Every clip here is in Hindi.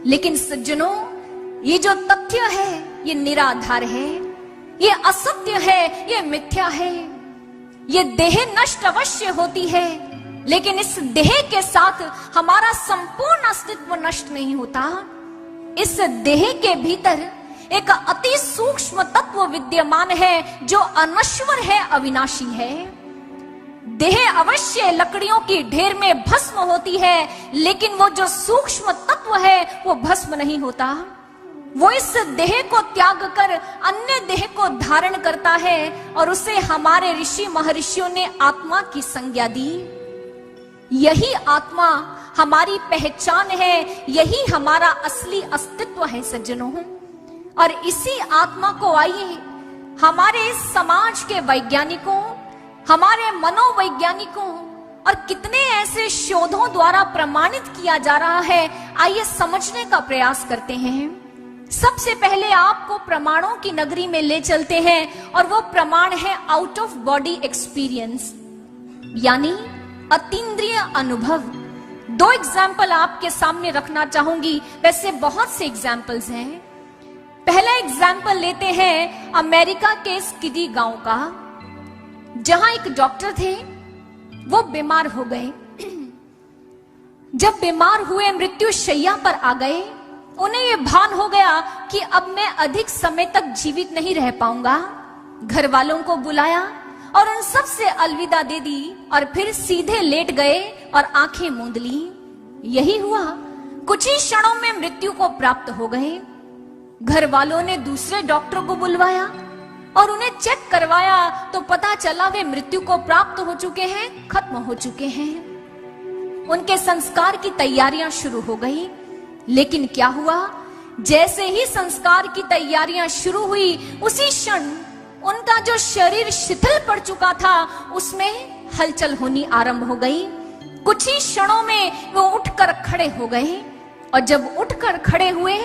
लेकिन सज्जनों, ये जो तथ्य है ये निराधार है, ये असत्य है, ये मिथ्या है। ये देह नष्ट अवश्य होती है, लेकिन इस देह के साथ हमारा संपूर्ण अस्तित्व नष्ट नहीं होता। इस देह के भीतर एक अति सूक्ष्म तत्व विद्यमान है जो अनश्वर है, अविनाशी है। देह अवश्य लकड़ियों की ढेर में भस्म होती है, लेकिन वो जो सूक्ष्म तत्व है वो भस्म नहीं होता। वो इस देह को त्याग कर अन्य देह को धारण करता है और उसे हमारे ऋषि महर्षियों ने आत्मा की संज्ञा दी। यही आत्मा हमारी पहचान है, यही हमारा असली अस्तित्व है सज्जनों। और इसी आत्मा को आइए हमारे समाज के वैज्ञानिकों, हमारे मनोवैज्ञानिकों और कितने ऐसे शोधों द्वारा प्रमाणित किया जा रहा है, आइए समझने का प्रयास करते हैं। सबसे पहले आपको प्रमाणों की नगरी में ले चलते हैं और वो प्रमाण है आउट ऑफ बॉडी एक्सपीरियंस, यानी अतीन्द्रिय अनुभव। दो एग्जाम्पल आपके सामने रखना चाहूंगी, वैसे बहुत से एग्जाम्पल्स हैं। पहला एग्जाम्पल लेते हैं अमेरिका के स्किडी गांव का, जहां एक डॉक्टर थे, वो बीमार हो गए। जब बीमार हुए, मृत्यु शैया पर आ गए, उन्हें यह भान हो गया कि अब मैं अधिक समय तक जीवित नहीं रह पाऊंगा। घर वालों को बुलाया और उन सब से अलविदा दे दी और फिर सीधे लेट गए और आंखें मूंद ली। यही हुआ, कुछ ही क्षणों में मृत्यु को प्राप्त हो गए। घर वालों ने दूसरे डॉक्टर को बुलवाया और उन्हें चेक करवाया तो पता चला वे मृत्यु को प्राप्त हो चुके हैं, खत्म हो चुके हैं। उनके संस्कार की तैयारियां शुरू हो गई। लेकिन क्या हुआ, जैसे ही संस्कार की तैयारियां शुरू हुई, उसी क्षण उनका जो शरीर शिथिल पड़ चुका था उसमें हलचल होनी आरंभ हो गई। कुछ ही क्षणों में वो उठकर खड़े हो गए और जब उठकर खड़े हुए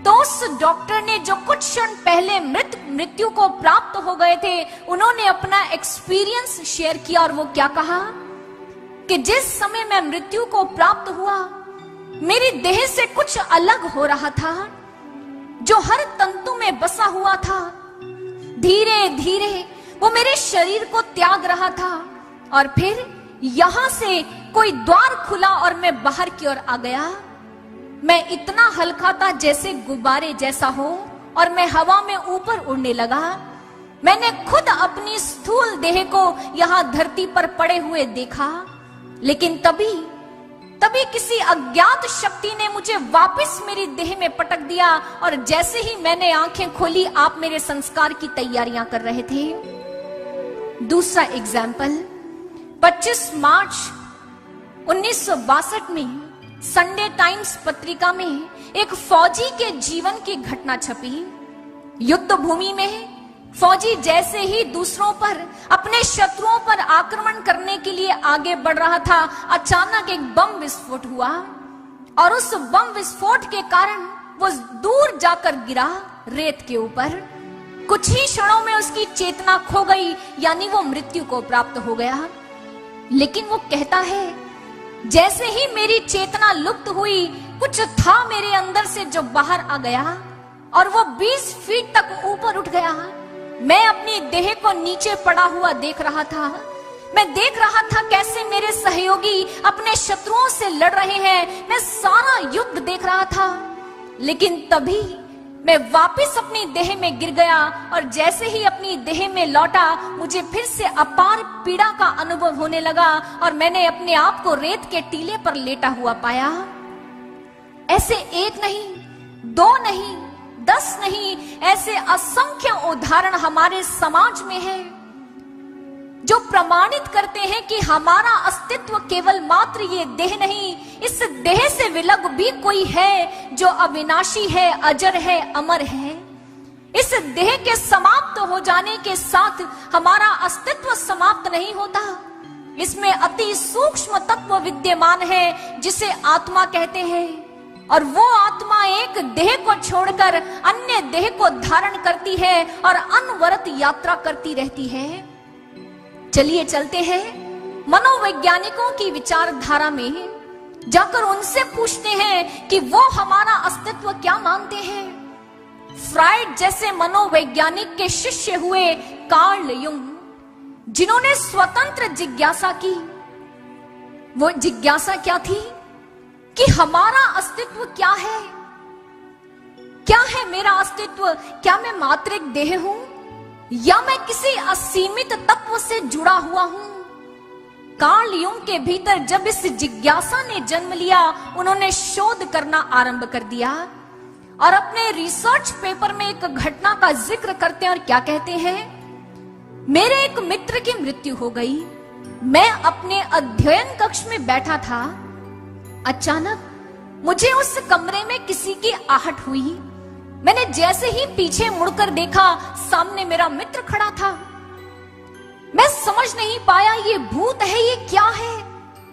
तो उस डॉक्टर ने जो कुछ क्षण पहले मृत्यु को प्राप्त हो गए थे, उन्होंने अपना एक्सपीरियंस शेयर किया और वो क्या कहा कि जिस समय मैं मृत्यु को प्राप्त हुआ, मेरी देह से कुछ अलग हो रहा था जो हर तंतु में बसा हुआ था। धीरे धीरे वो मेरे शरीर को त्याग रहा था और फिर यहां से कोई द्वार खुला और मैं बाहर की ओर आ गया। मैं इतना हल्का था जैसे गुब्बारे जैसा हो और मैं हवा में ऊपर उड़ने लगा। मैंने खुद अपनी स्थूल देह को यहां धरती पर पड़े हुए देखा, लेकिन तभी किसी अज्ञात शक्ति ने मुझे वापस मेरी देह में पटक दिया और जैसे ही मैंने आंखें खोली, आप मेरे संस्कार की तैयारियां कर रहे थे। दूसरा एग्जाम्पल, 25 मार्च 1962 में संडे टाइम्स पत्रिका में एक फौजी के जीवन की घटना छपी। युद्ध भूमि में फौजी जैसे ही दूसरों पर, अपने शत्रुओं पर आक्रमण करने के लिए आगे बढ़ रहा था, अचानक एक बम विस्फोट हुआ और उस बम विस्फोट के कारण वो दूर जाकर गिरा रेत के ऊपर। कुछ ही क्षणों में उसकी चेतना खो गई, यानी वो मृत्यु को प्राप्त हो गया। लेकिन वो कहता है, जैसे ही मेरी चेतना लुप्त हुई, कुछ था मेरे अंदर से जो बाहर आ गया और वो 20 फीट तक ऊपर उठ गया। मैं अपनी देह को नीचे पड़ा हुआ देख रहा था। मैं देख रहा था कैसे मेरे सहयोगी अपने शत्रुओं से लड़ रहे हैं। मैं सारा युद्ध देख रहा था, लेकिन तभी मैं वापस अपनी देह में गिर गया और जैसे ही अपनी देह में लौटा, मुझे फिर से अपार पीड़ा का अनुभव होने लगा और मैंने अपने आप को रेत के टीले पर लेटा हुआ पाया। ऐसे एक नहीं, दो नहीं, 10 नहीं, ऐसे असंख्य उदाहरण हमारे समाज में हैं जो प्रमाणित करते हैं कि हमारा अस्तित्व केवल मात्र ये देह नहीं, इस देह से विलग भी कोई है जो अविनाशी है, अजर है, अमर है। इस देह के समाप्त हो जाने के साथ हमारा अस्तित्व समाप्त नहीं होता। इसमें अति सूक्ष्म तत्व विद्यमान है जिसे आत्मा कहते हैं, और वो आत्मा एक देह को छोड़कर अन्य देह को धारण करती है और अनवरत यात्रा करती रहती है। चलिए चलते हैं मनोवैज्ञानिकों की विचारधारा में। जाकर उनसे पूछते हैं कि वो हमारा अस्तित्व क्या मानते हैं। फ्राइड जैसे मनोवैज्ञानिक के शिष्य हुए कार्ल युंग, जिन्होंने स्वतंत्र जिज्ञासा की। वो जिज्ञासा क्या थी कि हमारा अस्तित्व क्या है? क्या है मेरा अस्तित्व? क्या मैं मात्र एक देह हूं या मैं किसी असीमित तत्व से जुड़ा हुआ हूं? कार्ल युंग के भीतर जब इस जिज्ञासा ने जन्म लिया, उन्होंने शोध करना आरंभ कर दिया और अपने रिसर्च पेपर में एक घटना का जिक्र करते हैं और क्या कहते हैं, मेरे एक मित्र की मृत्यु हो गई। मैं अपने अध्ययन कक्ष में बैठा था, अचानक मुझे उस कमरे में किसी की आहट हुई। मैंने जैसे ही पीछे मुड़कर देखा, सामने मेरा मित्र खड़ा था। मैं समझ नहीं पाया ये भूत है, ये क्या है।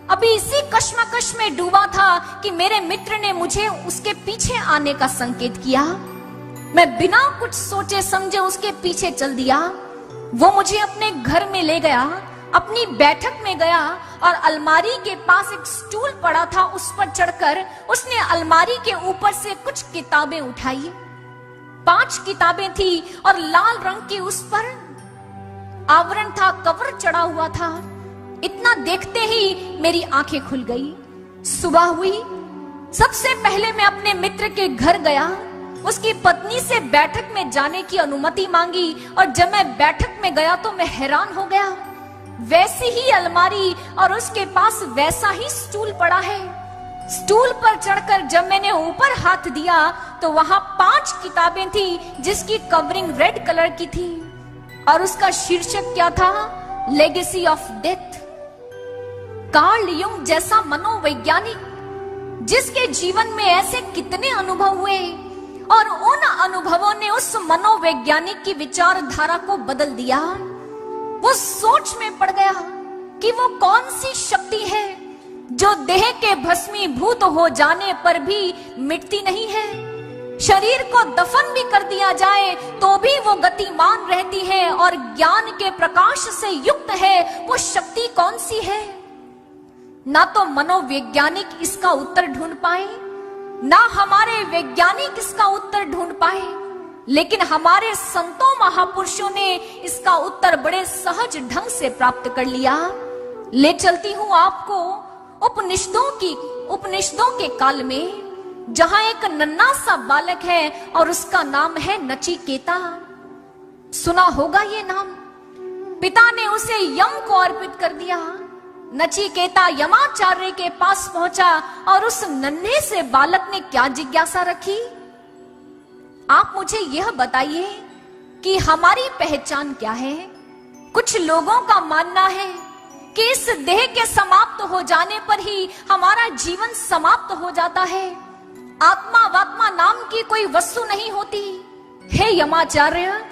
अभी इसी कश्मकश में डूबा था कि मेरे मित्र ने मुझे उसके पीछे आने का संकेत किया। मैं बिना कुछ सोचे समझे उसके पीछे चल दिया। वो मुझे अपने घर में ले गया, अपनी बैठक में गया और अलमारी के पास एक स्टूल पड़ा था, उस पर चढ़कर उसने अलमारी के ऊपर से कुछ किताबें उठाई। 5 किताबें थी और लाल रंग की उस पर आवरण था, कवर चढ़ा हुआ था। इतना देखते ही मेरी आंखें खुल गई। सुबह हुई, सबसे पहले मैं अपने मित्र के घर गया, उसकी पत्नी से बैठक में जाने की अनुमति मांगी और जब मैं बैठक में गया तो मैं हैरान हो गया। वैसी ही अलमारी और उसके पास वैसा ही स्टूल पड़ा है। स्टूल पर चढ़कर जब मैंने ऊपर हाथ दिया तो वहां 5 किताबें थी, जिसकी कवरिंग रेड कलर की थी और उसका शीर्षक क्या था, legacy of death. Carl Jung जैसा मनोवैज्ञानिक, जिसके जीवन में ऐसे कितने अनुभव हुए और उन अनुभवों ने उस मनोवैज्ञानिक की विचारधारा को बदल दिया। वो सोच में पड़ गया कि वो कौन सी शक्ति है जो देह के भस्मीभूत हो जाने पर भी मिटती नहीं है। शरीर को दफन भी कर दिया जाए तो भी वो गतिमान रहती है और ज्ञान के प्रकाश से युक्त है। वो शक्ति कौन सी है? ना तो मनोवैज्ञानिक इसका उत्तर ढूंढ पाए, ना हमारे वैज्ञानिक इसका उत्तर ढूंढ पाए, लेकिन हमारे संतों महापुरुषों ने इसका उत्तर बड़े सहज ढंग से प्राप्त कर लिया। ले चलती हूं आपको उपनिषदों के काल में, जहां एक नन्हा सा बालक है और उसका नाम है नचिकेता। सुना होगा ये नाम। पिता ने उसे यम को अर्पित कर दिया। नचिकेता यमाचार्य के पास पहुंचा और उस नन्हे से बालक ने क्या जिज्ञासा रखी? आप मुझे यह बताइए कि हमारी पहचान क्या है? कुछ लोगों का मानना है कि इस देह के समाप्त हो जाने पर ही हमारा जीवन समाप्त हो जाता है। आत्मा वात्मा नाम की कोई वस्तु नहीं होती। हे यमाचार्य,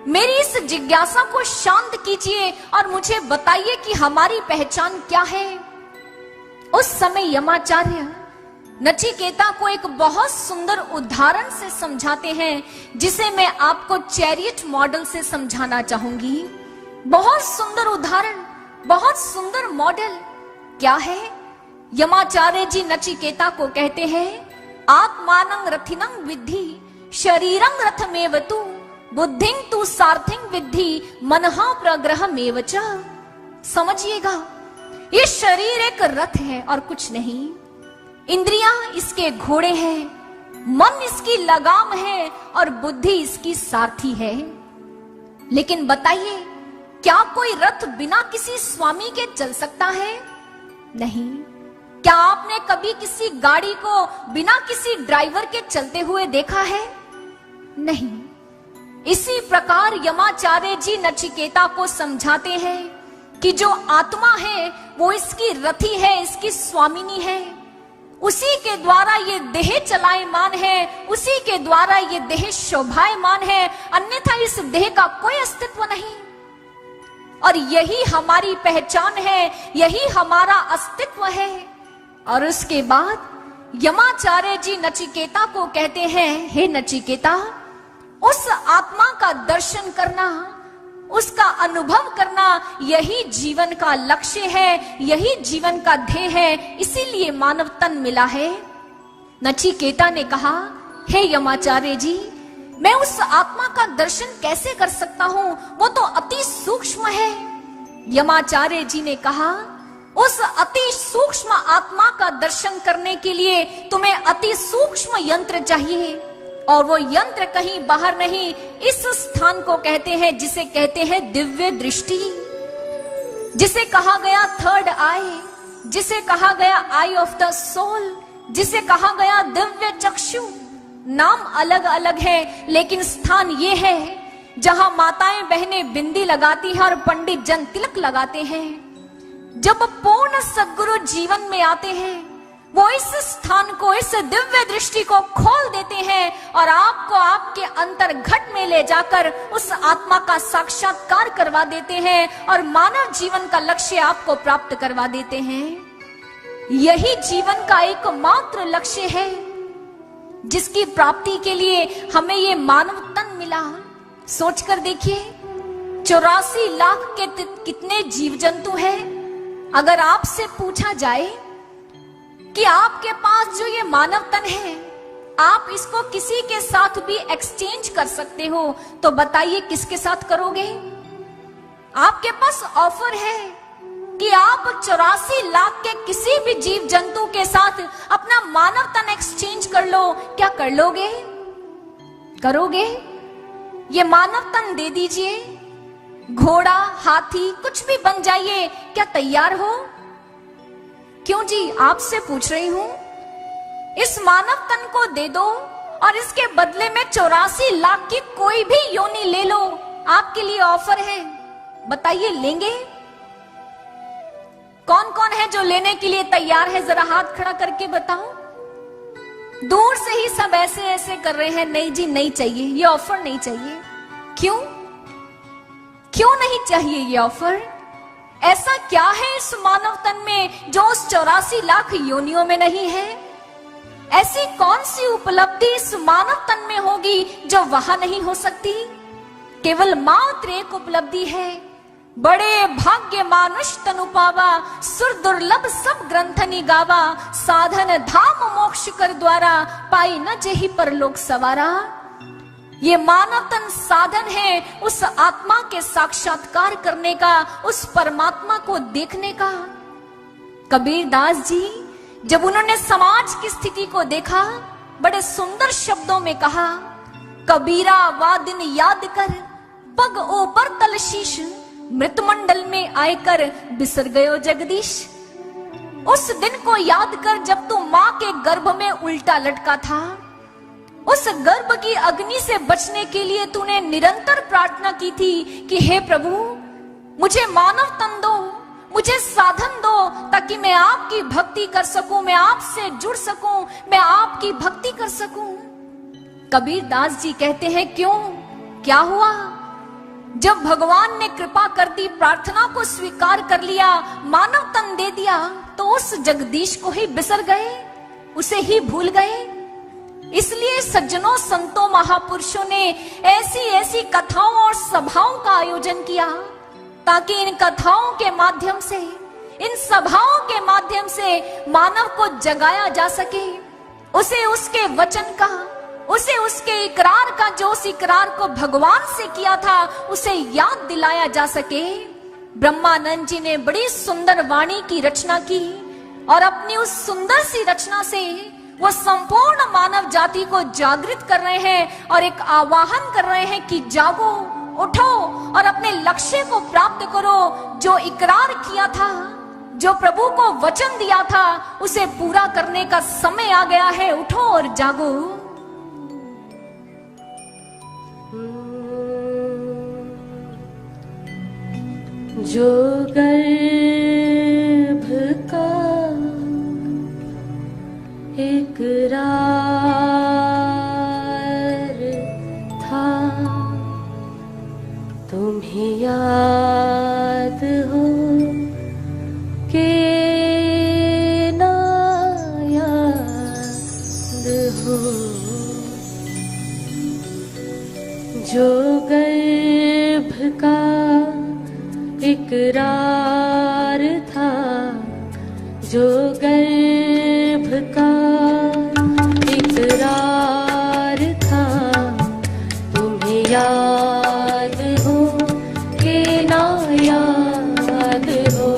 मेरी इस जिज्ञासा को शांत कीजिए और मुझे बताइए कि हमारी पहचान क्या है। उस समय यमाचार्य नचिकेता को एक बहुत सुंदर उदाहरण से समझाते हैं, जिसे मैं आपको चैरियट मॉडल से समझाना चाहूंगी। बहुत सुंदर उदाहरण, बहुत सुंदर मॉडल। क्या है? यमाचार्य जी नचिकेता को कहते हैं, आत्मानं रथिनं विद्धि शरीरं रथमेव तु बुद्धिं तु सारथिं विद्धि मनहा प्रग्रहमेव च। समझिएगा, ये शरीर एक रथ है और कुछ नहीं। इंद्रियां इसके घोड़े हैं, मन इसकी लगाम है और बुद्धि इसकी सारथी है। लेकिन बताइए, क्या कोई रथ बिना किसी स्वामी के चल सकता है? नहीं। क्या आपने कभी किसी गाड़ी को बिना किसी ड्राइवर के चलते हुए देखा है? नहीं। इसी प्रकार यमाचार्य जी नचिकेता को समझाते हैं कि जो आत्मा है वो इसकी रथी है, इसकी स्वामिनी है। उसी के द्वारा ये देह चलायमान है, उसी के द्वारा ये देह शोभायमान है, अन्यथा इस देह का कोई अस्तित्व नहीं। और यही हमारी पहचान है, यही हमारा अस्तित्व है। और उसके बाद यमाचार्य जी नचिकेता को कहते हैं, हे नचिकेता, उस आत्मा का दर्शन करना, उसका अनुभव करना यही जीवन का लक्ष्य है, यही जीवन का ध्येय है, इसीलिए मानव तन मिला है। नचिकेता ने कहा, हे यमाचार्य जी, मैं उस आत्मा का दर्शन कैसे कर सकता हूं, वो तो अति सूक्ष्म है। यमाचार्य जी ने कहा, उस अति सूक्ष्म आत्मा का दर्शन करने के लिए तुम्हें अति सूक्ष्म यंत्र चाहिए, और वो यंत्र कहीं बाहर नहीं, इस स्थान को कहते हैं जिसे कहते हैं दिव्य दृष्टि, जिसे कहा गया थर्ड आई, जिसे कहा गया आई ऑफ द सोल, जिसे कहा गया दिव्य चक्षु। नाम अलग अलग है, लेकिन स्थान ये है जहां माताएं बहनें बिंदी लगाती हैं और पंडित जन तिलक लगाते हैं। जब पूर्ण सद्गुरु जीवन में आते हैं, वो इस स्थान को, इस दिव्य दृष्टि को खोल देते हैं और आपको आपके अंतर घट में ले जाकर उस आत्मा का साक्षात्कार करवा देते हैं और मानव जीवन का लक्ष्य आपको प्राप्त करवा देते हैं। यही जीवन का एकमात्र लक्ष्य है, जिसकी प्राप्ति के लिए हमें ये मानव तन मिला। सोचकर देखिए, 84 लाख के कितने जीव जंतु हैं। अगर आपसे पूछा जाए कि आपके पास जो ये मानव तन है, आप इसको किसी के साथ भी एक्सचेंज कर सकते हो, तो बताइए किसके साथ करोगे? आपके पास ऑफर है कि आप 84 लाख के किसी भी जीव जंतु के साथ अपना मानव तन एक्सचेंज कर लो। क्या कर लोगे? करोगे? ये मानव तन दे दीजिए, घोड़ा, हाथी, कुछ भी बन जाइए, क्या तैयार हो? क्यों जी, आपसे पूछ रही हूं। इस मानव तन को दे दो और इसके बदले में 84 लाख की कोई भी योनि ले लो, आपके लिए ऑफर है। बताइए, लेंगे? कौन कौन है जो लेने के लिए तैयार है? जरा हाथ खड़ा करके बताओ। दूर से ही सब ऐसे ऐसे कर रहे हैं, नहीं जी नहीं चाहिए, ये ऑफर नहीं चाहिए। क्यों? क्यों नहीं चाहिए ये ऑफर? ऐसा क्या है इस मानव तन में जो उस 84 लाख योनियों में नहीं है? ऐसी कौन सी उपलब्धि इस मानव तन में होगी जो वहां नहीं हो सकती? केवल मात्र एक उपलब्धि है, बड़े भाग्य मानुष तनु पावा, सुर दुर्लभ सब ग्रंथनि गावा, साधन धाम मोक्ष कर द्वारा, पाई न जेहि परलोक सवारा। ये मानव तन साधन है उस आत्मा के साक्षात्कार करने का, उस परमात्मा को देखने का। कबीर दास जी जब उन्होंने समाज की स्थिति को देखा, बड़े सुंदर शब्दों में कहा, कबीरा वा दिन याद कर, पग ऊपर तल शीश, मृत मंडल में आयकर बिसर गयो जगदीश। उस दिन को याद कर जब तू मां के गर्भ में उल्टा लटका था। उस गर्भ की अग्नि से बचने के लिए तूने निरंतर प्रार्थना की थी कि हे प्रभु, मुझे मानव तन दो, मुझे साधन दो, ताकि मैं आपकी भक्ति कर सकूं, मैं आपसे जुड़ सकूं, मैं आपकी भक्ति कर सकूं। कबीर दास जी कहते हैं, क्यों? क्या हुआ? जब भगवान ने कृपा कर दी, प्रार्थना को स्वीकार कर लिया, मानव तन दे दिया, तो उस जगदीश को ही बिसर गए, उसे ही भूल गए। इसलिए सज्जनों, संतों, महापुरुषों ने ऐसी ऐसी कथाओं और सभाओं का आयोजन किया, ताकि इन कथाओं के माध्यम से, इन सभाओं के माध्यम से मानव को जगाया जा सके, उसे उसके वचन का, उसे उसके इकरार का, जो उस इकरार को भगवान से किया था, उसे याद दिलाया जा सके। ब्रह्मानंद जी ने बड़ी सुंदर वाणी की रचना की और अपनी उस सुंदर सी रचना से वो संपूर्ण मानव जाति को जागृत कर रहे हैं और एक आवाहन कर रहे हैं कि जागो, उठो और अपने लक्ष्य को प्राप्त करो। जो इकरार किया था, जो प्रभु को वचन दिया था, उसे पूरा करने का समय आ गया है। उठो और जागो। जो गर्भ का इकरार था, तुम्हें याद हो के ना याद हो। जो गर्भ का इकरार था जो गर्भ का इकरार था, तुम्हें याद हो कि ना याद हो,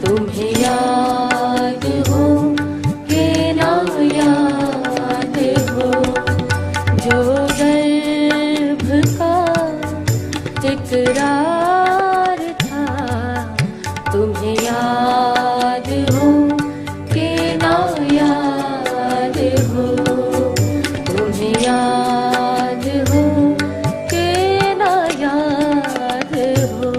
तुम्हें याद हो कि ना याद हो, जो गर्भ का इकरार था, तुम्हें याद हो कि ना याद हो, तुम्हें याद हो कि ना याद हो।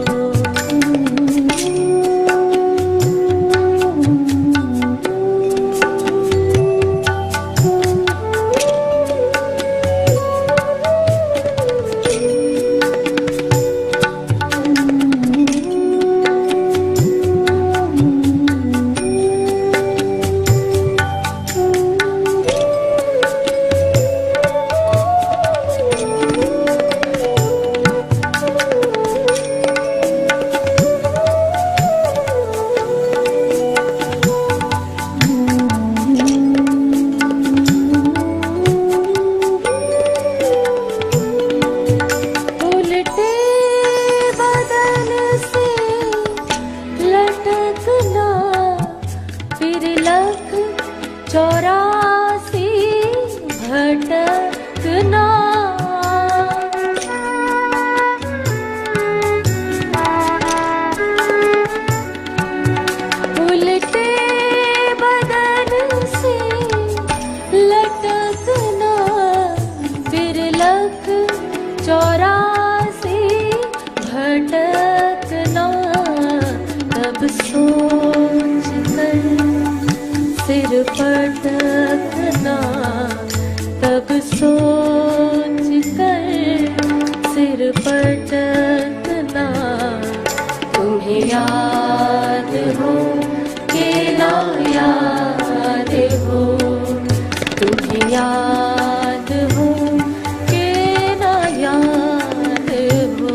चौरासी भटकना, उल्टे बदन से लटकना, फिर लख चौरासी भटकना, तब सोच कर सिर पटकना, तब सोच कर सिर पटकना, तुम्हें याद हो कि ना याद हो, तुम्हें याद हो कि ना याद हो।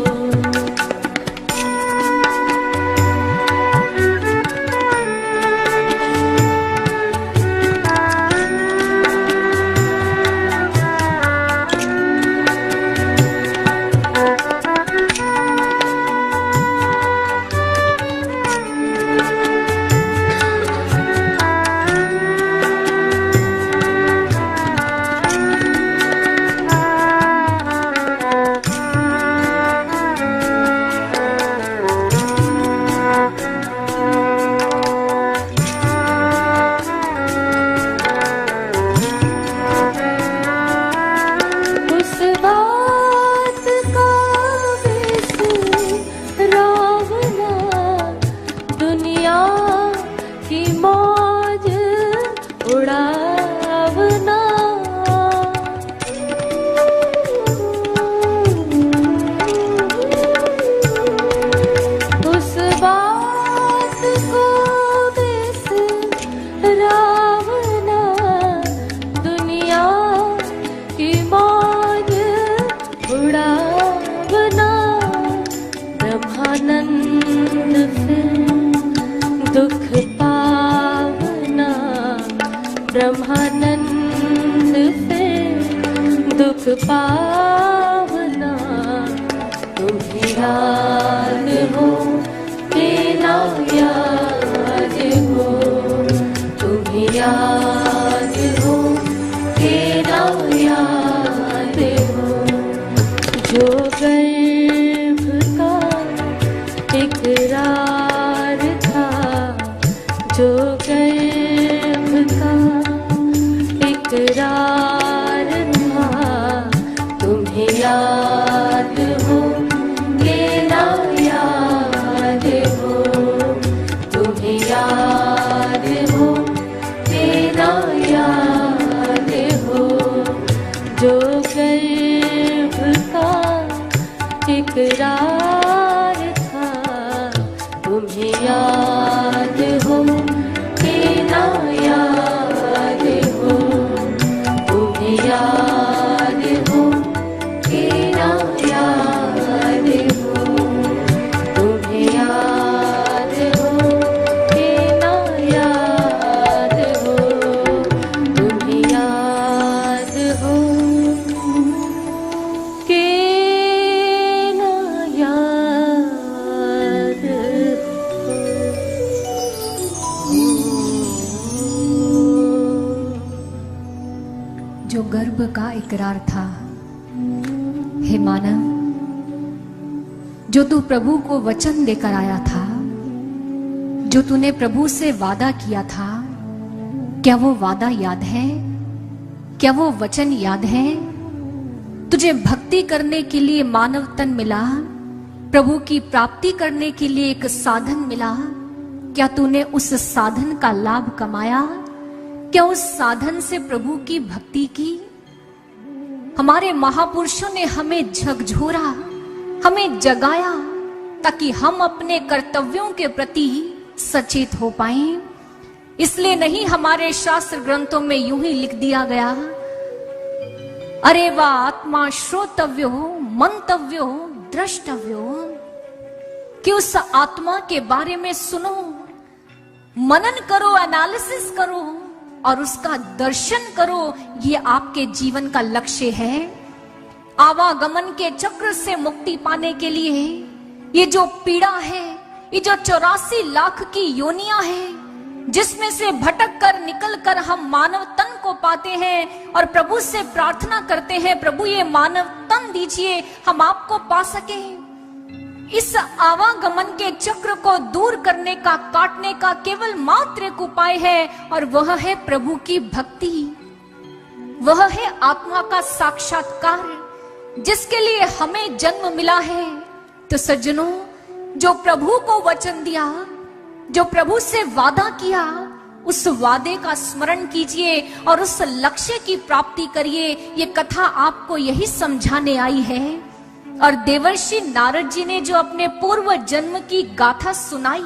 ब्रह्मानंद फिर दुख पावना, ब्रह्मानंद फिर दुख पावना, तुम्हें याद हो कि ना याद हो, तुम्हें याद हो कि ना याद हो, जो गर्भ का इकरार था, जो गर्भ का इकरार था, तुम्हें याद हो कि ना याद हो, तुम्हें याद हो कि ना याद हो, जो गर्भ का इकरार था, तुम्हें याद हो कि ना याद हो, तुम्हें याद हो कि ना याद हो, तुम्हें का इकरार था, हे मानव, जो तू प्रभु को वचन देकर आया था, जो तूने प्रभु से वादा किया था, क्या वो वादा याद है? क्या वो वचन याद है? तुझे भक्ति करने के लिए मानव तन मिला, प्रभु की प्राप्ति करने के लिए एक साधन मिला। क्या तूने उस साधन का लाभ कमाया? क्या उस साधन से प्रभु की भक्ति की? हमारे महापुरुषों ने हमें झकझोरा, हमें जगाया, ताकि हम अपने कर्तव्यों के प्रति सचेत हो पाएं। इसलिए नहीं हमारे शास्त्र ग्रंथों में यूं ही लिख दिया गया, अरे वा आत्मा श्रोतव्यो मंतव्यो द्रष्टव्यो, कि उस आत्मा के बारे में सुनो, मनन करो, एनालिसिस करो और उसका दर्शन करो। ये आपके जीवन का लक्ष्य है। आवागमन के चक्र से मुक्ति पाने के लिए ये जो पीड़ा है, ये जो 84 लाख की योनियां हैं, जिसमें से भटक कर निकल कर हम मानव तन को पाते हैं और प्रभु से प्रार्थना करते हैं, प्रभु ये मानव तन दीजिए, हम आपको पा सके। इस आवागमन के चक्र को दूर करने का, काटने का केवल मात्र एक उपाय है, और वह है प्रभु की भक्ति। वह है आत्मा का साक्षात्कार, जिसके लिए हमें जन्म मिला है। तो सज्जनों, जो प्रभु को वचन दिया, जो प्रभु से वादा किया, उस वादे का स्मरण कीजिए और उस लक्ष्य की प्राप्ति करिए। ये कथा आपको यही समझाने आई है। और देवर्षि नारद जी ने जो अपने पूर्व जन्म की गाथा सुनाई,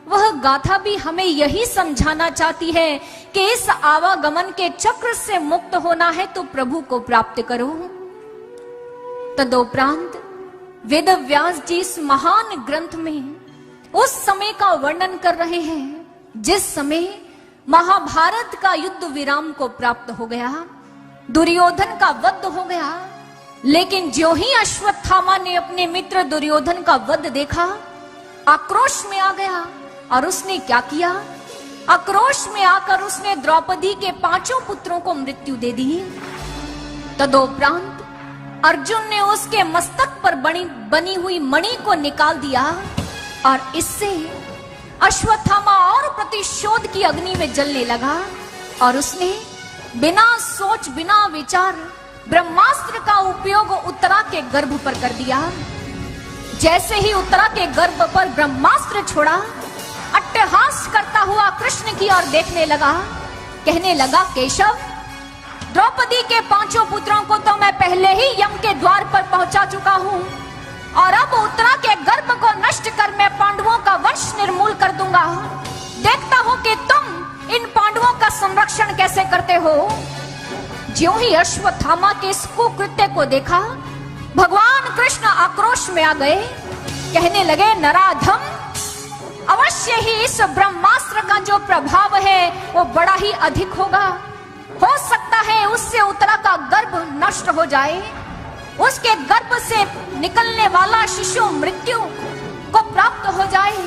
वह गाथा भी हमें यही समझाना चाहती है कि इस आवागमन के चक्र से मुक्त होना है तो प्रभु को प्राप्त करो। तदोपरांत वेद व्यास जी इस महान ग्रंथ में उस समय का वर्णन कर रहे हैं जिस समय महाभारत का युद्ध विराम को प्राप्त हो गया, दुर्योधन का वध हो गया। लेकिन जो ही अश्वत्थामा ने अपने मित्र दुर्योधन का वध देखा, आक्रोश में आ गया और उसने क्या किया? आक्रोश में आकर उसने द्रौपदी के 5 पुत्रों को मृत्यु दे दी। तदोपरांत अर्जुन ने उसके मस्तक पर बनी हुई मणि को निकाल दिया और इससे अश्वत्थामा और प्रतिशोध की अग्नि में जलने लगा। और उसने बिना सोच बिना विचार ब्रह्मास्त्र का उपयोग उत्तरा के गर्भ पर कर दिया। जैसे ही उत्तरा के गर्भ पर ब्रह्मास्त्र छोड़ा, अट्टहास करता हुआ कृष्ण की ओर देखने लगा, कहने लगा, केशव, द्रौपदी के 5 पुत्रों को तो मैं पहले ही यम के द्वार पर पहुंचा चुका हूं, और अब उत्तरा के गर्भ को नष्ट कर मैं पांडवों का वंश निर्मूल कर दूंगा। देखता हूं कि तुम इन पांडवों का संरक्षण कैसे करते हो। ज्यों ही अश्वत्थामा के इस कुकृत्य को देखा, भगवान कृष्ण आक्रोश में आ गए, कहने लगे, नराधम, अवश्य ही इस ब्रह्मास्त्र का जो प्रभाव है वो बड़ा ही अधिक होगा। हो सकता है उससे उत्तरा का गर्भ नष्ट हो जाए, उसके गर्भ से निकलने वाला शिशु मृत्यु को प्राप्त हो जाए।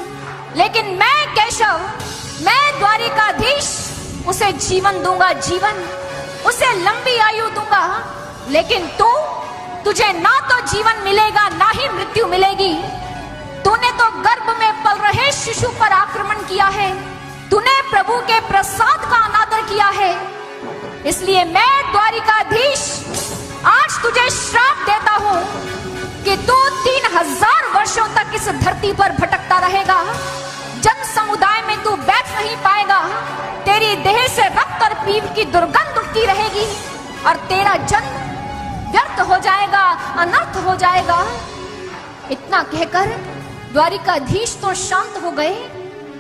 लेकिन मैं केशव, मैं द्वारिकाधीश उसे जीवन दूंगा, जीवन, उसे लंबी आयु दूंगा। लेकिन तुझे ना तो जीवन मिलेगा ना ही मृत्यु मिलेगी। तूने तो गर्भ में पल रहे शिशु पर आक्रमण किया है, तूने प्रभु के प्रसाद का अनादर किया है। इसलिए मैं द्वारिकाधीश आज तुझे श्राप देता हूं कि तू 3000 वर्षों तक इस धरती पर भटकता रहेगा। जन समुदाय में तू बैठ नहीं पाएगा, तेरी देह से रक्त और पीप की दुर्गंध उठती रहेगी और तेरा जन्म व्यर्थ हो जाएगा, अनर्थ हो जाएगा। इतना कहकर द्वारिकाधीश तो शांत हो गए।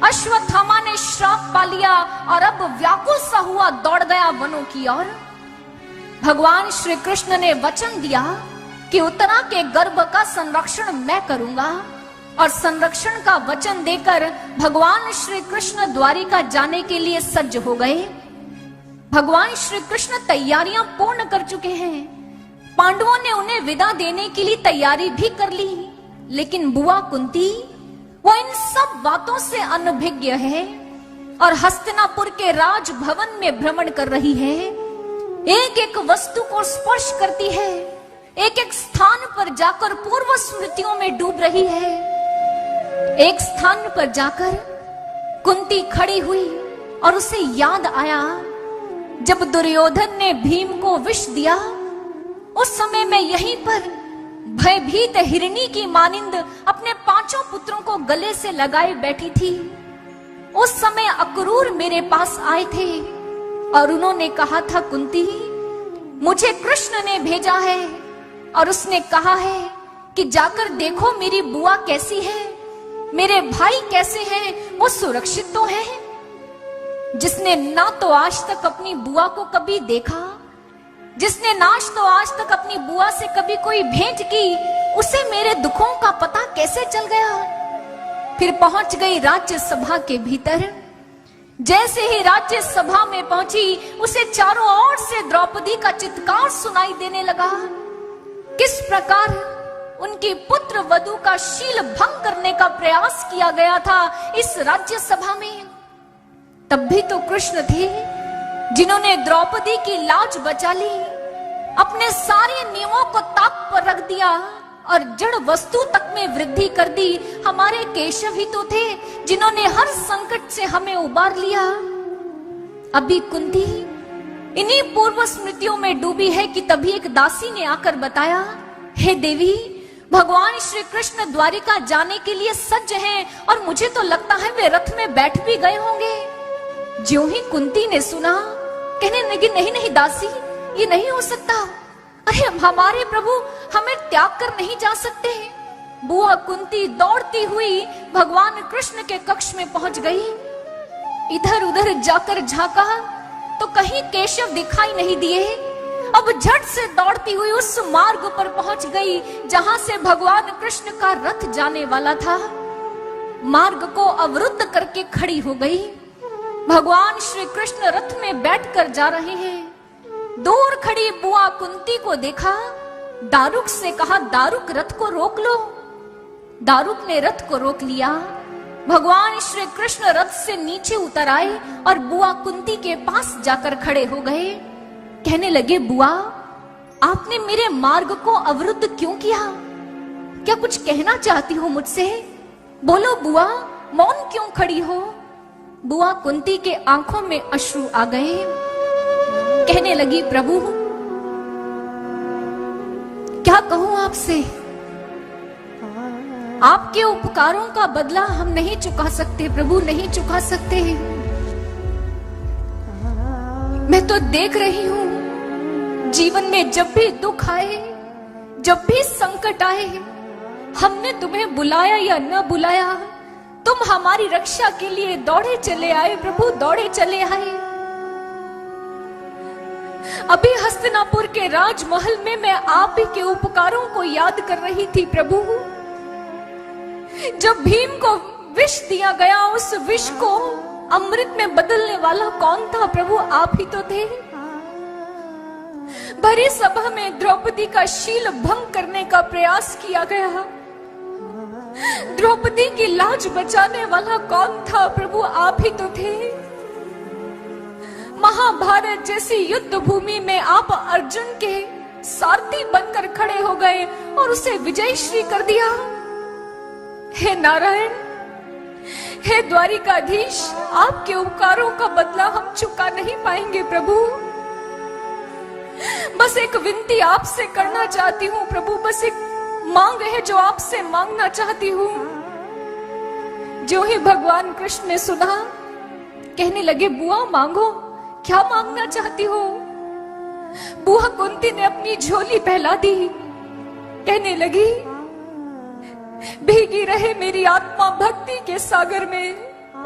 अश्वत्थामा ने श्राप पा लिया और अब व्याकुल सा हुआ दौड़ गया वनों की ओर। भगवान श्री कृष्ण ने वचन दिया कि उत्तरा के गर्भ का संरक्षण मैं करूंगा, और संरक्षण का वचन देकर भगवान श्री कृष्ण द्वारिका जाने के लिए सज्ज हो गए। भगवान श्री कृष्ण तैयारियां पूर्ण कर चुके हैं। पांडवों ने उन्हें विदा देने के लिए तैयारी भी कर ली, लेकिन बुआ कुंती वो इन सब बातों से अनभिज्ञ है और हस्तिनापुर के राजभवन में भ्रमण कर रही है। एक एक वस्तु को स्पर्श करती है, एक एक स्थान पर जाकर पूर्व स्मृतियों में डूब रही है। एक स्थान पर जाकर कुंती खड़ी हुई और उसे याद आया जब दुर्योधन ने भीम को विष दिया, उस समय मैं यहीं पर भयभीत हिरणी की मानिंद अपने 5 पुत्रों को गले से लगाए बैठी थी। उस समय अक्रूर मेरे पास आए थे और उन्होंने कहा था, कुंती, मुझे कृष्ण ने भेजा है और उसने कहा है कि जाकर देखो मेरी बुआ कैसी है, मेरे भाई कैसे हैं, वो सुरक्षित तो हैं। जिसने ना तो आज तक अपनी बुआ को कभी देखा, जिसने नाश तो आज तक अपनी बुआ से कभी कोई भेंट की, उसे मेरे दुखों का पता कैसे चल गया। फिर पहुंच गई राज्य सभा के भीतर। जैसे ही राज्य सभा में पहुंची, उसे चारों ओर से द्रौपदी का चित्कार सुनाई देने लगा। किस प्रकार उनकी पुत्र वधू का शील भंग करने का प्रयास किया गया था इस राज्य सभा में। तब भी तो कृष्ण थे जिन्होंने द्रौपदी की लाज बचा ली, अपने सारे नियमों को ताक पर रख दिया और जड़ वस्तु तक में वृद्धि कर दी। हमारे केशव ही तो थे जिन्होंने हर संकट से हमें उबार लिया। अभी कुंती इन्हीं पूर्व स्मृतियों में डूबी है कि तभी एक दासी ने आकर बताया, हे देवी, भगवान श्री कृष्ण द्वारिका जाने के लिए सज्ज हैं और मुझे तो लगता है वे रथ में बैठ भी गए होंगे। ज्यों ही कुंती ने सुना, कहने लगी, नहीं नहीं दासी, ये नहीं हो सकता। अरे हमारे प्रभु हमें त्याग कर नहीं जा सकते। बुआ कुंती दौड़ती हुई भगवान कृष्ण के कक्ष में पहुंच गई। इधर उधर जाकर झांका तो कहीं केशव दिखाई नहीं दिए। अब झट से दौड़ती हुई उस मार्ग पर पहुंच गई जहां से भगवान कृष्ण का रथ जाने वाला था। मार्ग को अवरुद्ध करके खड़ी हो गई। भगवान श्री कृष्ण रथ में बैठकर जा रहे हैं। दूर खड़ी बुआ कुंती को देखा, दारुक से कहा, दारुक रथ को रोक लो। दारुक ने रथ को रोक लिया। भगवान श्री कृष्ण रथ से नीचे उतर आए और बुआ कुंती के पास जाकर खड़े हो गए। कहने लगे, बुआ, आपने मेरे मार्ग को अवरुद्ध क्यों किया? क्या कुछ कहना चाहती हो मुझसे? बोलो बुआ, मौन क्यों खड़ी हो? बुआ कुंती के आंखों में अश्रु आ गए। कहने लगी, प्रभु क्या कहूं आपसे, आपके उपकारों का बदला हम नहीं चुका सकते प्रभु, नहीं चुका सकते। मैं तो देख रही हूं जीवन में जब भी दुख आए, जब भी संकट आए, हमने तुम्हें बुलाया या न बुलाया, तुम हमारी रक्षा के लिए दौड़े चले आए प्रभु, दौड़े चले आए। अभी हस्तिनापुर के राजमहल में मैं आप ही के उपकारों को याद कर रही थी प्रभु। जब भीम को विष दिया गया, उस विष को अमृत में बदलने वाला कौन था प्रभु? आप ही तो थे। भरी सभा में द्रौपदी का शील भंग करने का प्रयास किया गया। द्रौपदी की लाज बचाने वाला कौन था प्रभु? आप ही तो थे। महाभारत जैसी युद्ध भूमि में आप अर्जुन के सारथी बनकर खड़े हो गए और उसे विजयी श्री कर दिया। हे नारायण, हे द्वारिकाधीश, आपके उपकारों का बदला हम चुका नहीं पाएंगे प्रभु। बस एक विनती आपसे करना चाहती हूँ प्रभु, बस एक मांग है जो आपसे मांगना चाहती हूँ। जो ही भगवान कृष्ण ने सुना, कहने लगे, बुआ मांगो, क्या मांगना चाहती हो? बुआ कुंती ने अपनी झोली फैला दी। कहने लगी, भीगी रहे मेरी आत्मा भक्ति के सागर में,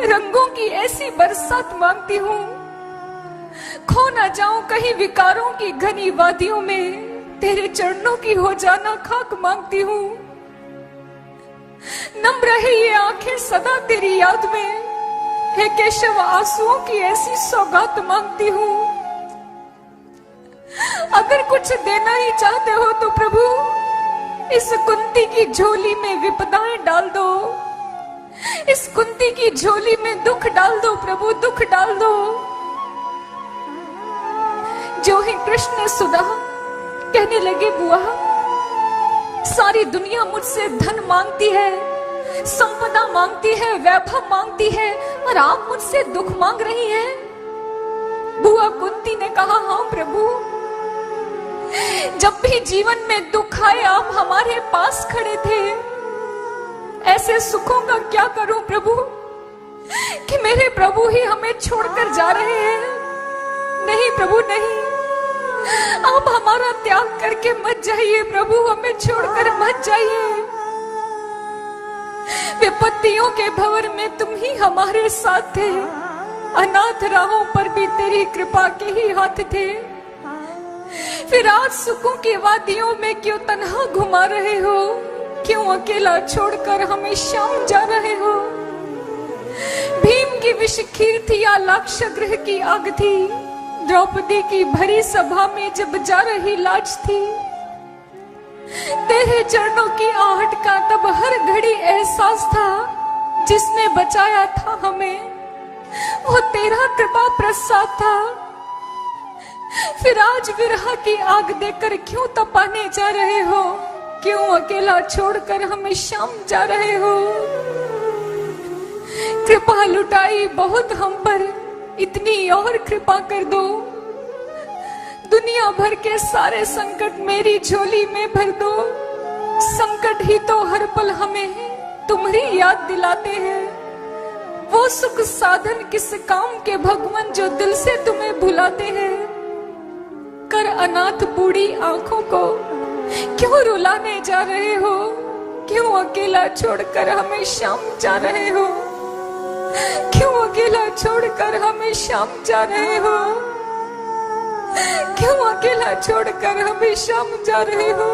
रंगों की ऐसी बरसात मांगती हूँ। खो ना जाऊं कहीं विकारों की घनी वादियों में, तेरे चरणों की हो जाना खाक मांगती हूँ। नम रहे ये आंखें सदा तेरी याद में, हे केशव आंसुओं की ऐसी सौगात मांगती हूँ। अगर कुछ देना ही चाहते हो तो प्रभु इस कुंती की झोली में विपदाएं डाल दो, इस कुंती की झोली में दुख डाल दो प्रभु, दुख डाल दो। जो ही कृष्ण ने सुना, कहने लगे बुआ, सारी दुनिया मुझसे धन मांगती है, संपदा मांगती है, वैभव मांगती है, और आप मुझसे दुख मांग रही हैं। बुआ कुंती ने कहा, हाँ प्रभु, जब भी जीवन में दुख आए आप हमारे पास खड़े थे। ऐसे सुखों का क्या करूं प्रभु कि मेरे प्रभु ही हमें छोड़कर जा रहे हैं। नहीं प्रभु नहीं, आप हमारा त्याग करके मत जाइए प्रभु, हमें छोड़कर मत जाइए। विपत्तियों के भंवर में तुम ही हमारे साथ थे, अनाथ राहों पर भी तेरी कृपा के ही हाथ थे। फिर आज सुखों की वादियों में क्यों तन्हा घुमा रहे हो, क्यों अकेला छोड़कर हमें शाम जा रहे हो। भीम की विष खीर थी या लाक्षागृह की आग थी, द्रौपदी की भरी सभा में जब जा रही लाज थी। तेरे चरणों की आहट का तब हर घड़ी एहसास था, जिसने बचाया था हमें वो तेरा कृपा प्रसाद था। फिर आज विरह की आग देकर क्यों तपाने जा रहे हो, क्यों अकेला छोड़कर हमें शाम जा रहे हो। कृपा लुटाई बहुत हम पर, इतनी और कृपा कर दो। दुनिया भर के सारे संकट मेरी झोली में भर दो। संकट ही तो हर पल हमें तुम्हारी याद दिलाते हैं। वो सुख साधन किस काम के भगवान जो दिल से तुम्हें भुलाते हैं। कर अनाथ बूढ़ी आंखों को क्यों रुलाने जा रहे हो, क्यों अकेला छोड़कर हमें शाम जा रहे हो, क्यों अकेला छोड़कर हमें शाम जा रहे हो, क्यों अकेला छोड़कर हमें शाम जा रहे हो।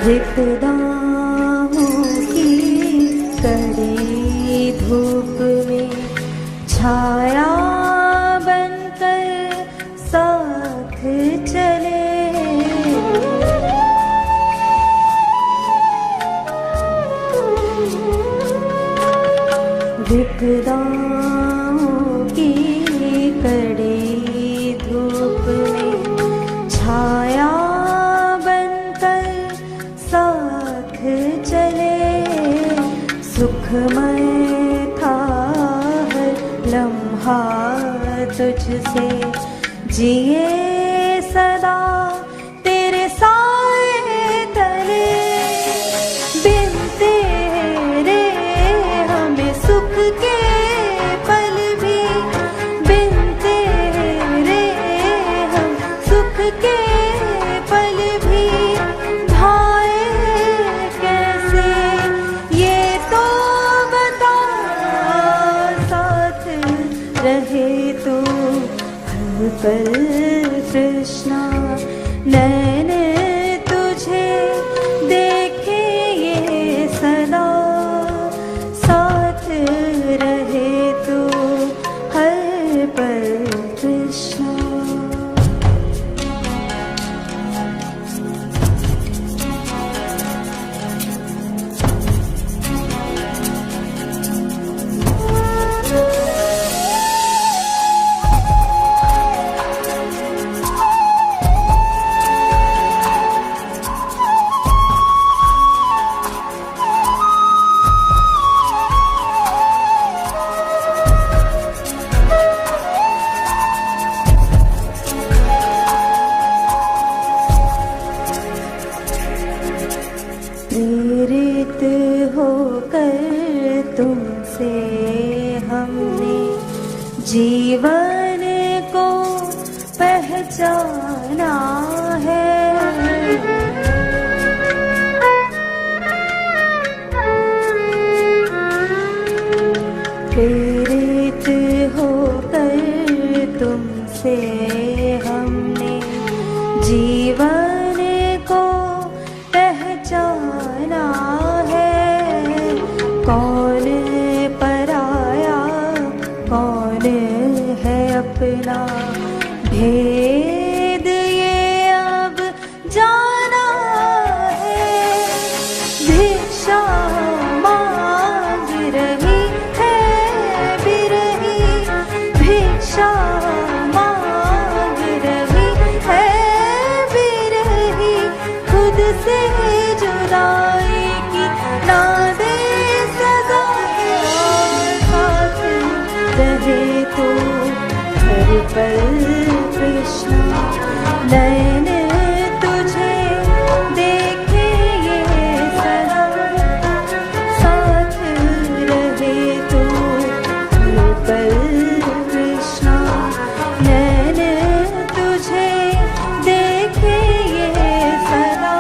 विपदाओं की कड़ी धूप में छाया बनकर साथ चले। विपदाओं सुखमय था हर लम्हा तुझसे, जिए सदा तेरे साए तले। बिन तेरे हमें सुख के पल भी, बिन तेरे हम सुख के पल भी भाए कैसे, ये तो बता। साथ रहे तो हर पल कृष्णा, नैन तुझे देखे ये सदा। साथ रहे तो हर पल कृष्णा। प्रेरित होकर तुमसे हमने जीवन को पहचाना है। प्रेरित होकर तुमसे हमने जीवन को पहचाना है। कौन पराया कौन है अपना, भेद ये अब जाना है। भिक्षा मांग रही है बिरही, भिक्षा मांग रही है बिरही। खुद से जुदाई की ना दे सजा, साथ रहे तो हर पल कृष्णा। नैन तुझे देखे ये सदा, साथ रहे तो हर पल कृष्णा। नैन तुझे देखे ये सदा।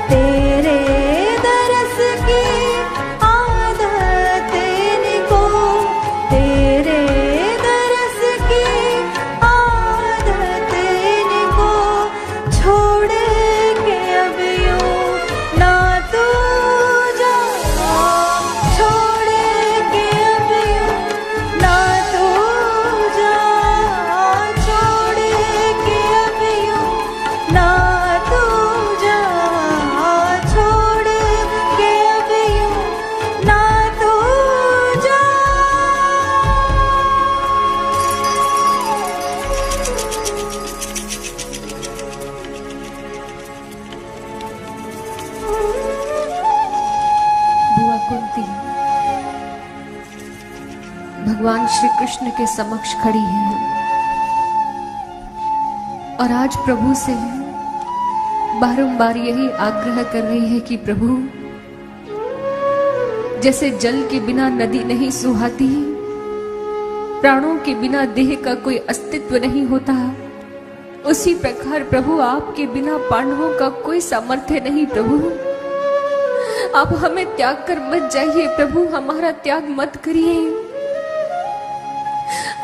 तेरे दरस की आदत इनको, तेरे दरस की आदत इनको। छोड़ के अब यूं ना तू जा, छोड़ के अब यूं ना तू जा, छोड़ के अब यूं ना तू जा, छोड़ के अब यूं ना तू जा। बुआ कुंती भगवान श्री कृष्ण के समक्ष खड़ी है और आज प्रभु से बारंबार यही आग्रह कर रही है कि प्रभु, जैसे जल के बिना नदी नहीं सुहाती, प्राणों के बिना देह का कोई अस्तित्व नहीं होता, उसी प्रकार प्रभु आपके बिना पांडवों का कोई सामर्थ्य नहीं। प्रभु आप हमें त्याग कर मत जाइए प्रभु, हमारा त्याग मत करिए।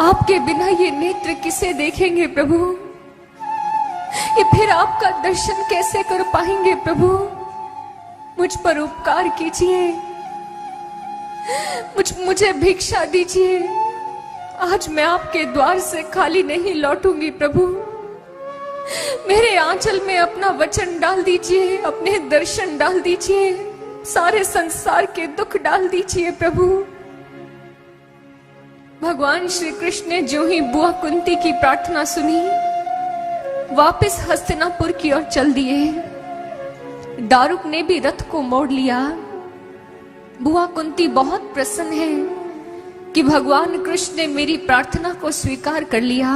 आपके बिना ये नेत्र किसे देखेंगे प्रभु, ये फिर आपका दर्शन कैसे कर पाएंगे प्रभु। मुझ पर उपकार कीजिए, मुझे भिक्षा दीजिए। आज मैं आपके द्वार से खाली नहीं लौटूंगी प्रभु। मेरे आंचल में अपना वचन डाल दीजिए, अपने दर्शन डाल दीजिए, सारे संसार के दुख डाल दीजिए प्रभु। भगवान श्री कृष्ण ने जो ही बुआ कुंती की प्रार्थना सुनी, वापस हस्तिनापुर की ओर चल दिए। दारुक ने भी रथ को मोड़ लिया। बुआ कुंती बहुत प्रसन्न है कि भगवान कृष्ण ने मेरी प्रार्थना को स्वीकार कर लिया।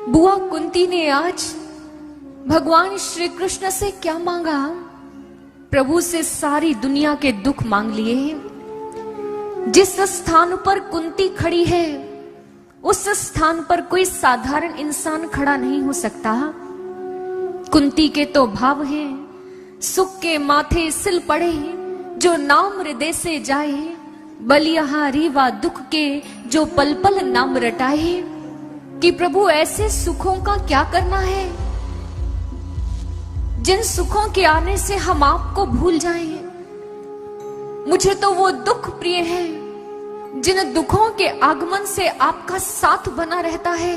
बुआ कुंती ने आज भगवान श्री कृष्ण से क्या मांगा? प्रभु से सारी दुनिया के दुख मांग लिए। जिस स्थान पर कुंती खड़ी है उस स्थान पर कोई साधारण इंसान खड़ा नहीं हो सकता। कुंती के तो भाव हैं, सुख के माथे सिल पड़े जो नाम हृदय से जाए, बलिया रीवा दुख के जो पल पल नाम रटाए। कि प्रभु ऐसे सुखों का क्या करना है जिन सुखों के आने से हम आपको भूल जाएं। मुझे तो वो दुख प्रिय है जिन दुखों के आगमन से आपका साथ बना रहता है,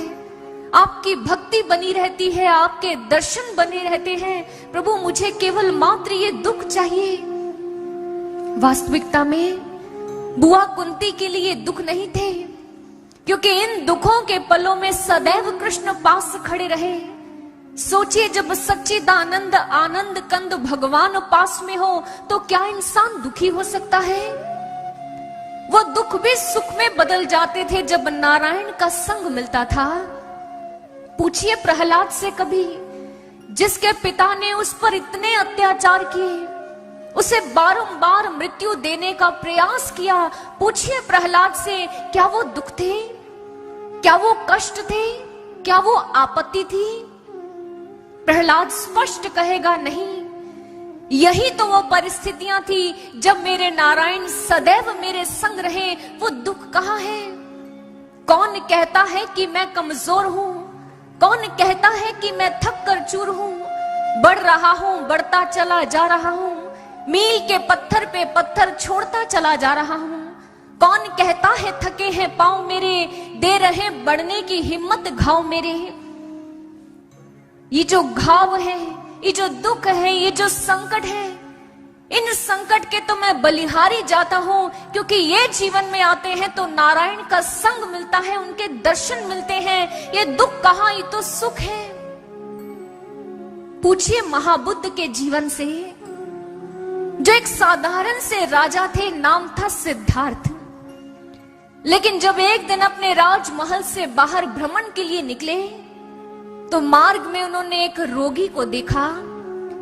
आपकी भक्ति बनी रहती है, आपके दर्शन बने रहते हैं। प्रभु मुझे केवल मात्र ये दुख चाहिए। वास्तविकता में बुआ कुंती के लिए दुख नहीं थे, क्योंकि इन दुखों के पलों में सदैव कृष्ण पास खड़े रहे। सोचिए, जब सच्चिदानंद आनंद कंद भगवान पास में हो तो क्या इंसान दुखी हो सकता है? वो दुख भी सुख में बदल जाते थे जब नारायण का संग मिलता था। पूछिए प्रहलाद से कभी, जिसके पिता ने उस पर इतने अत्याचार किए, उसे बारंबार मृत्यु देने का प्रयास किया। पूछिए प्रहलाद से, क्या वो दुख थे? क्या वो कष्ट थे? क्या वो आपत्ति थी? प्रहलाद स्पष्ट कहेगा, नहीं। यही तो वो परिस्थितियां थी जब मेरे नारायण सदैव मेरे संग रहे। वो दुख कहां है? कौन कहता है कि मैं कमजोर हूं? कौन कहता है कि मैं थक कर चूर हूं? बढ़ रहा हूं, बढ़ता चला जा रहा हूं, मील के पत्थर पे पत्थर छोड़ता चला जा रहा हूं। कौन कहता है थके हैं पांव मेरे, दे रहे बढ़ने की हिम्मत घाव मेरे। ये जो घाव है, ये जो दुख है, ये जो संकट है, इन संकट के तो मैं बलिहारी जाता हूं, क्योंकि ये जीवन में आते हैं तो नारायण का संग मिलता है, उनके दर्शन मिलते हैं। ये दुख कहां, ये तो सुख है। पूछिए महाबुद्ध के जीवन से, जो एक साधारण से राजा थे, नाम था सिद्धार्थ। लेकिन जब एक दिन अपने राजमहल से बाहर भ्रमण के लिए निकले तो मार्ग में उन्होंने एक रोगी को देखा,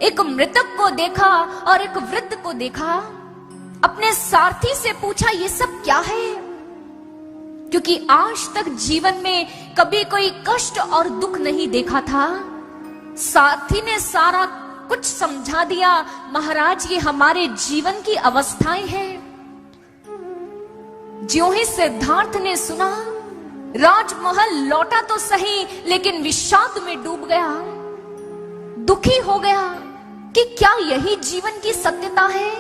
एक मृतक को देखा और एक वृद्ध को देखा। अपने सारथी से पूछा, ये सब क्या है? क्योंकि आज तक जीवन में कभी कोई कष्ट और दुख नहीं देखा था। सारथी ने सारा कुछ समझा दिया, महाराज ये हमारे जीवन की अवस्थाएं हैं। ज्यों ही सिद्धार्थ ने सुना, राजमहल लौटा तो सही, लेकिन विषाद में डूब गया, दुखी हो गया कि क्या यही जीवन की सत्यता है?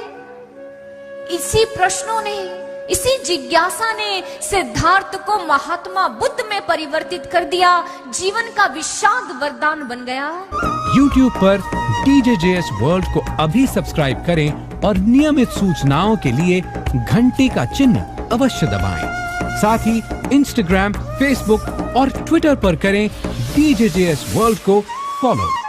इसी प्रश्नों ने, इसी जिज्ञासा ने सिद्धार्थ को महात्मा बुद्ध में परिवर्तित कर दिया। जीवन का विषाद वरदान बन गया। YouTube पर DJJS वर्ल्ड को अभी सब्सक्राइब करें और नियमित सूचनाओं के लिए घंटी का चिन्ह अवश्य दबाएं। साथ ही Instagram, Facebook और Twitter पर करें DJJS वर्ल्ड को फॉलो।